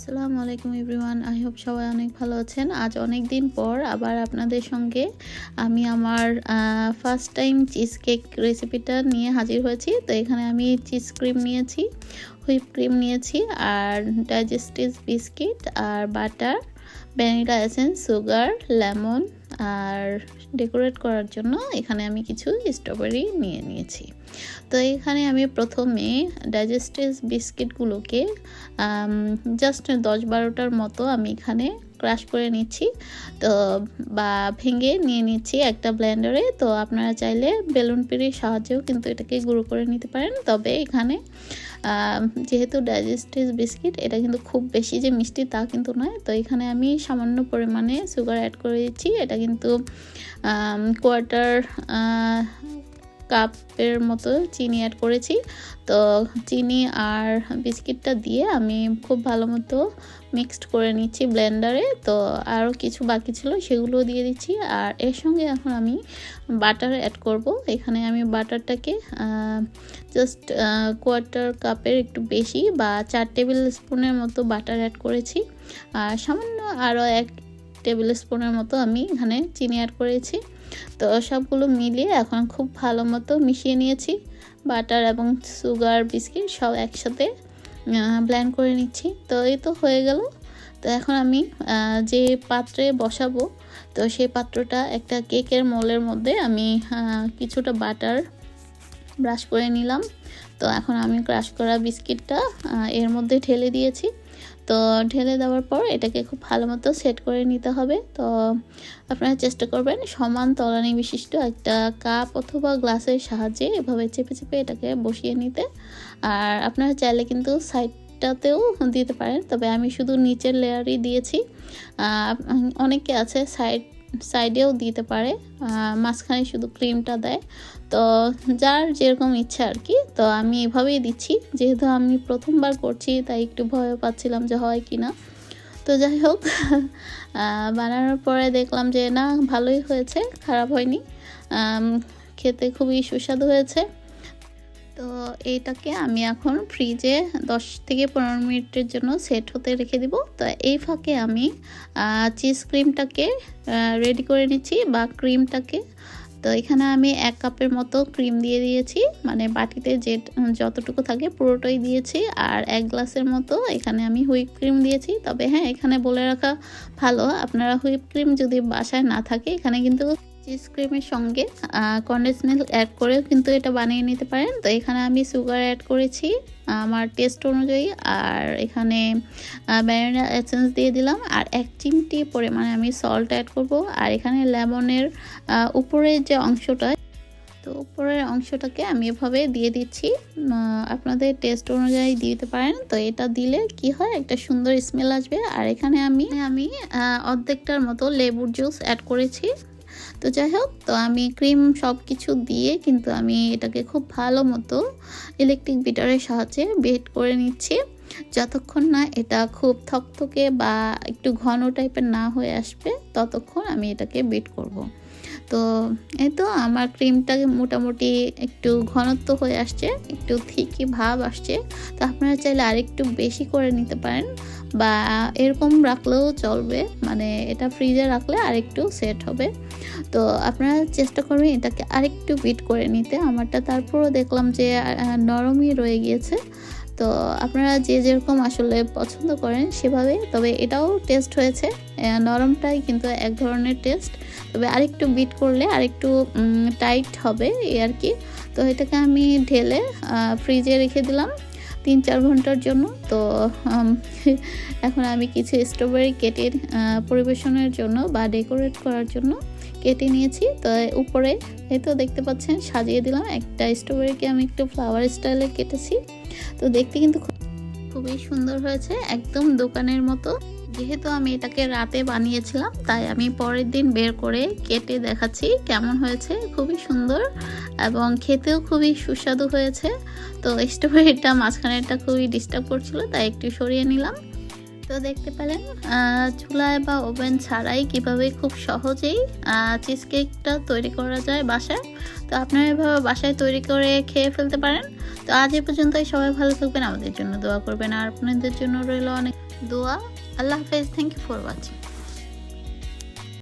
আসসালামু আলাইকুম everyone, I hope সবাই অনেক ভালো আছেন। আজ অনেক দিন পর আবার আপনাদের সঙ্গে আমি আমার ফার্স্ট টাইম চিজ কেক রেসিপিটা নিয়ে হাজির হয়েছি। তো এখানে আমি চিজ ক্রিম নিয়েছি, হুইপ ক্রিম নিয়েছি, আর ডাইজেস্টিভ বিস্কিট, আর butter, vanilla essence, sugar, lemon, আর ডেকোরেট করার জন্য এখানে আমি কিছু স্ট্রবেরি নিয়ে নিয়েছি। তো এখানে আমি প্রথমে ডাইজেস্টিভ বিস্কিটগুলোকে জাস্ট 10-12টার মতো আমি এখানে ক্রাশ করে নিচ্ছি, তো বা ভেঙে নিয়ে নিচ্ছি একটা ব্লেন্ডারে। তো আপনারা চাইলে বেলুন পিঁড়ির সাহায্যেও কিন্তু এটাকে গুঁড়ো করে নিতে পারেন। তবে এখানে যেহেতু ডাইজেস্টিভ বিস্কিট, এটা কিন্তু খুব বেশি যে মিষ্টি তা কিন্তু নয়। তো এখানে আমি সামান্য পরিমাণে সুগার অ্যাড করে দিচ্ছি। এটা কিন্তু কোয়ার্টার কাপের মতো চিনি অ্যাড করেছি। তো চিনি আর বিস্কিটটা দিয়ে আমি খুব ভালো মতো মিক্সড করে নিচ্ছি ব্লেন্ডারে। তো আরও কিছু বাকি ছিল, সেগুলো দিয়ে দিচ্ছি। আর এর সঙ্গে এখন আমি বাটার অ্যাড করব। এখানে আমি বাটারটাকে জাস্ট কোয়ার্টার কাপের একটু বেশি বা 4 টেবিল স্পুনের মতো বাটার অ্যাড করেছি। আর সামান্য আরও 1 টেবিল স্পুনের মতো আমি এখানে চিনি অ্যাড করেছি। তো সবগুলো মিলিয়ে এখন খুব ভালো মতো মিশিয়ে নিয়েছি। বাটার এবং সুগার, বিস্কিট সব একসাথে ব্লেন্ড করে নিচ্ছি। তো এই তো হয়ে গেল। তো এখন আমি যে পাত্রে বসাবো, তো সেই পাত্রটা একটা কেকের মোলের মধ্যে আমি কিছুটা বাটার ব্রাশ করে নিলাম। তো এখন আমি ক্রাশ করা বিস্কিটটা এর মধ্যে ঢেলে দিয়েছি। তো ঢেলে দেওয়ার পর এটাকে খুব ভালো মতো সেট করে নিতে হবে। তো আপনারা চেষ্টা করবেন সমান তলানি বিশিষ্ট একটা কাপ অথবা গ্লাসের সাহায্যে এভাবে চেপে চেপে এটাকে বসিয়ে নিতে। আর আপনারা চাইলে কিন্তু সাইডটাতেও দিতে পারেন, তবে আমি শুধু নিচের লেয়ারই দিয়েছি। অনেকে আছে সাইডেও দিতে পারে, মাঝখানে শুধু ক্রিমটা দেয়। তো যার যেরকম ইচ্ছা আর কি। তো আমি এভাবেই দিচ্ছি, যেহেতু আমি প্রথমবার করছি তাই একটু ভয় পাচ্ছিলাম যে হয় কি না। তো যাই হোক, বানানোর পরে দেখলাম যে না, ভালোই হয়েছে, খারাপ হয়নি, খেতে খুবই সুস্বাদু হয়েছে। তো এইটাকে আমি এখন ফ্রিজে 10 থেকে 15 মিনিটের জন্য সেট হতে রেখে দিব। তো এই ফাঁকে আমি চিজ ক্রিমটাকে রেডি করে নিচ্ছি, বা ক্রিমটাকে। তো এখানে আমি 1 কাপের মতো ক্রিম দিয়ে দিয়েছি, মানে বাটিতে যতটুকু থাকে পুরোটাই দিয়েছি। আর 1 গ্লাসের মতো এখানে আমি হুইপ ক্রিম দিয়েছি। তবে হ্যাঁ, এখানে বলে রাখা ভালো, আপনারা হুইপ ক্রিম যদি বাসায় না থাকে, এখানে কিন্তু চিজ ক্রিমের সঙ্গে কনডেন্স মিল্ক অ্যাড করেও কিন্তু এটা বানিয়ে নিতে পারেন। তো এখানে আমি সুগার অ্যাড করেছি আমার টেস্ট অনুযায়ী, আর এখানে ভ্যানিলা এসেন্স দিয়ে দিলাম, আর 1 চিমটি পরিমাণে আমি সল্ট অ্যাড করব। আর এখানে লেমনের উপরের যে অংশটা, তো উপরের অংশটাকে আমি এভাবে দিয়ে দিচ্ছি। আপনাদের টেস্ট অনুযায়ী দিতে পারেন। তো এটা দিলে কি হয়, একটা সুন্দর স্মেল আসবে। আর এখানে আমি অর্ধেকটার মতো লেবুর জুস অ্যাড করেছি। তো যাই হোক, তো আমি ক্রিম সব কিছু দিয়ে কিন্তু আমি এটাকে খুব ভালো মতো ইলেকট্রিক বিটারের সাহায্যে বিট করে নিচ্ছি, যতক্ষণ না এটা খুব থকথকে বা একটু ঘন টাইপের না হয়ে আসবে, ততক্ষণ আমি এটাকে বিট করব। তো এই তো আমার ক্রিমটা মোটামুটি একটু ঘনত্ব হয়ে আসছে, একটু থিকি ভাব আসছে। তো আপনারা চাইলে আরেকটু বেশি করে নিতে পারেন, বা এরকম রাখলেও চলবে, মানে এটা ফ্রিজে রাখলে আরেকটু সেট হবে। তো আপনারা চেষ্টা করবেন এটাকে আরেকটু বিট করে নিতে। আমারটা তারপরও দেখলাম যে নরমই রয়ে গিয়েছে। তো আপনারা যে যেরকম আসলে পছন্দ করেন সেভাবে, তবে এটাও টেস্ট হয়েছে, নরমটাই কিন্তু এক ধরনের টেস্ট। তবে আরেকটু বিট করলে আরেকটু টাইট হবে এই আর কি। তো এটাকে আমি ঢেলে ফ্রিজে রেখে দিলাম 3-4 ঘন্টার জন্য। তো এখন আমি কিছু স্ট্রবেরি কেটে পরিবেশনের জন্য বা ডেকোরেট করার জন্য কেটে নিয়েছি। তো উপরে এই তো দেখতে পাচ্ছেন সাজিয়ে দিলাম। একটা স্ট্রবেরিকে আমি একটু ফ্লাওয়ার স্টাইলে কেটেছি। তো দেখতে কিন্তু খুবই সুন্দর হয়েছে, একদম দোকানের মতো। যেহেতু আমি এটাকে রাতে বানিয়েছিলাম, তাই আমি পরের দিন বের করে কেটে দেখাচ্ছি কেমন হয়েছে। খুবই সুন্দর এবং খেতেও খুবই সুস্বাদু হয়েছে। তো স্ট্রবেরিটা মাঝখানেরটা খুবই ডিস্টার্ব করছিল, তাই একটু সরিয়ে নিলাম। তো দেখতে পেলেন চুলায় বা ওভেন ছাড়াই কিভাবে খুব সহজেই চিজ কেকটা তৈরি করা যায় বাসায়। তো আপনারা এভাবে বাসায় তৈরি করে খেয়ে ফেলতে পারেন। তো আজ এ পর্যন্তই। সবাই ভালো থাকবেন, আমাদের জন্য দোয়া করবেন, আর আপনাদের জন্য রইল অনেক দোয়া। আল্লাহ হাফেজ। Thank you for watching.